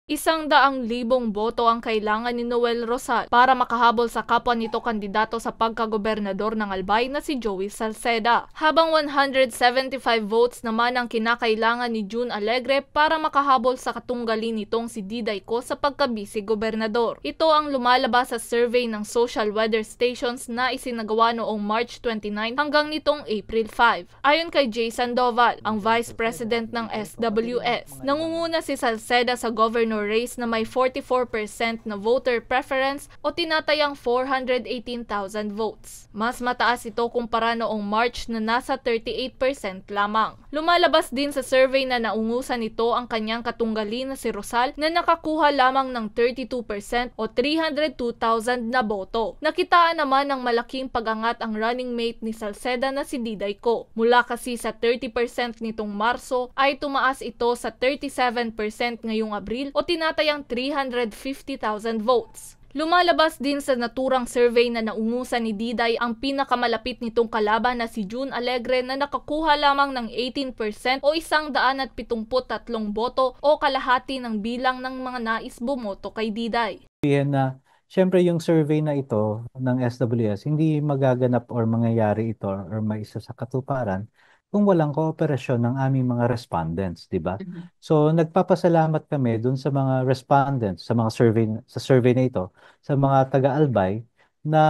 100,000 boto ang kailangan ni Noel Rosal para makahabol sa kapwa nito kandidato sa pagkagobernador ng Albay na si Joey Salceda, habang 175 votes naman ang kinakailangan ni June Alegre para makahabol sa katunggali nitong si Diday Co sa pagka-vice-gobernador. Ito ang lumalabas sa survey ng social weather stations na isinagawa noong March 29 hanggang nitong April 5. Ayon kay Jay Sandoval, ang Vice President ng SWS, nangunguna si Salceda sa governor race na may 44% na voter preference o tinatayang 418,000 votes. Mas mataas ito kumpara noong March na nasa 38% lamang. Lumalabas din sa survey na naungusan nito ang kanyang katunggali na si Rosal na nakakuha lamang ng 32% o 302,000 na boto. Nakitaan naman ng malaking pag-angat ang running mate ni Salceda na si Diday Co. Mula kasi sa 30% nitong Marso ay tumaas ito sa 37% ngayong Abril o tinatayang 350,000 votes. Lumalabas din sa naturang survey na naungusan ni Diday ang pinakamalapit nitong kalaban na si June Alegre na nakakuha lamang ng 18% o 173 boto o kalahati ng bilang ng mga nais bumoto kay Diday. Na siyempre yung survey na ito ng SWS, hindi magaganap or mangyayari ito or maisa sa katuparan kung walang kooperasyon ng aming mga respondents, di ba? So nagpapasalamat kami dun sa mga respondents sa mga survey na ito, sa mga taga-Albay na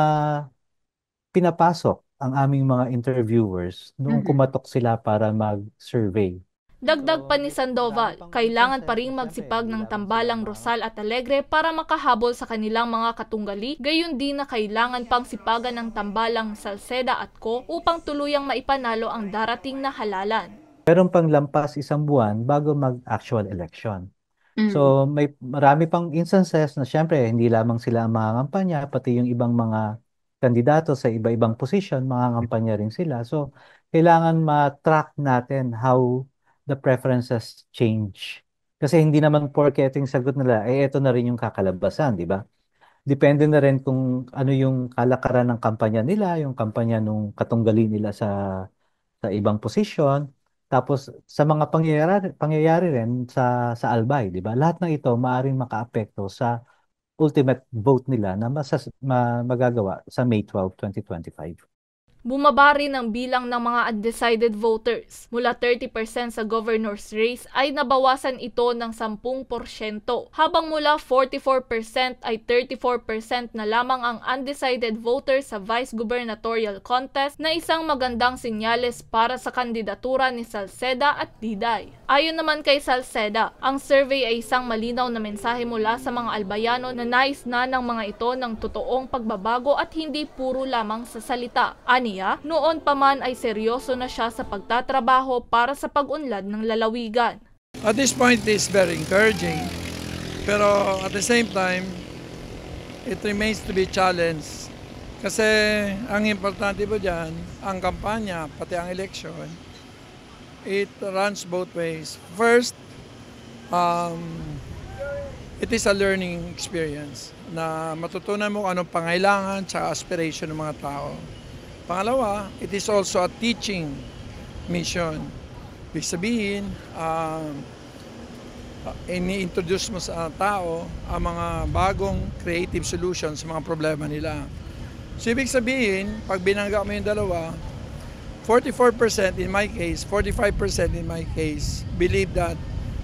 pinapasok ang aming mga interviewers noong kumatok sila para mag-survey. Dagdag pa ni Sandoval, kailangan pa ring magsipag ng tambalang Rosal at Alegre para makahabol sa kanilang mga katunggali, gayon din na kailangan pang sipagan ng tambalang Salceda at Co upang tuluyang maipanalo ang darating na halalan. Meron pang lampas 1 buwan bago mag-actual election. So may marami pang instances na syempre hindi lamang sila ang mangangampanya, pati yung ibang mga kandidato sa iba-ibang posisyon, mangangampanya rin sila. So kailangan ma-track natin how the preferences change. Kasi hindi naman porke ito yung sagot nila, ito na rin yung kakalabasan, di ba? Depende na rin kung ano yung kalakaran ng kampanya nila, yung kampanya nung katunggali nila sa ibang posisyon. Tapos sa mga pangyayari rin sa Albay, di ba? Lahat ng ito maaring makaapekto sa ultimate vote nila na magagawa sa May 12, 2025. Bumaba rin ang bilang ng mga undecided voters. Mula 30% sa governor's race ay nabawasan ito ng 10%, habang mula 44% ay 34% na lamang ang undecided voters sa vice gubernatorial contest na isang magandang senyales para sa kandidatura ni Salceda at Diday. Ayon naman kay Salceda, ang survey ay isang malinaw na mensahe mula sa mga albayano na nais na ng mga ito ng totoong pagbabago at hindi puro lamang sa salita. Aniya, noon pa man ay seryoso na siya sa pagtatrabaho para sa pag-unlad ng lalawigan. At this point, it is very encouraging. Pero at the same time, it remains to be challenged. Kasi ang importante po dyan, ang kampanya, pati ang election, it runs both ways. First, it is a learning experience na matutunan mo kung anong pangailangan at aspiration ng mga tao. Pangalawa, it is also a teaching mission. Ibig sabihin, ini-introduce mo sa tao ang mga bagong creative solutions sa mga problema nila. So ibig sabihin, pag binangga mo yung dalawa, 44% in my case, 45% in my case, believe that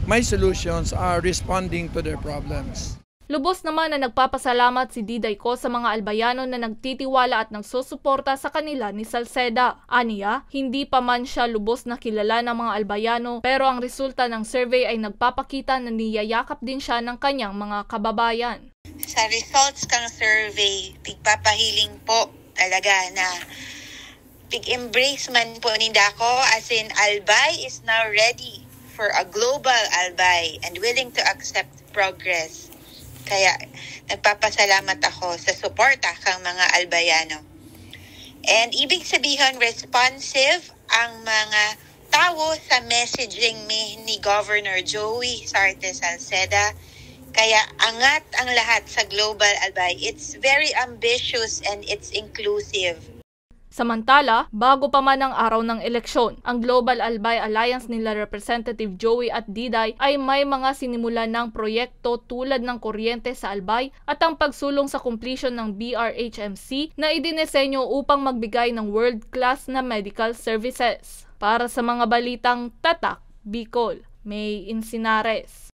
my solutions are responding to their problems. Lubos naman na nagpapasalamat si Diday Co sa mga albayano na nagtitiwala at nagsusuporta sa kanila ni Salceda. Aniya, hindi pa man siya lubos na kilala ng mga albayano pero ang resulta ng survey ay nagpapakita na niyayakap din siya ng kanyang mga kababayan. Sa results kang survey, tigpapahiling po talaga na pig-embrace man po ni Dako as in Albay is now ready for a global Albay and willing to accept progress. Kaya nagpapasalamat ako sa suporta kang mga albayano. And ibig sabihin responsive ang mga tao sa messaging ni Governor Joey Sarte Salceda. Kaya angat ang lahat sa Global Albay. It's very ambitious and it's inclusive. Samantala, bago pa man ang araw ng eleksyon, ang Global Albay Alliance nila Representative Joey at Diday ay may mga sinimulan ng proyekto tulad ng kuryente sa Albay at ang pagsulong sa completion ng BRHMC na idinesenyo upang magbigay ng world-class na medical services. Para sa mga balitang tatak, Bicol, May Insinares.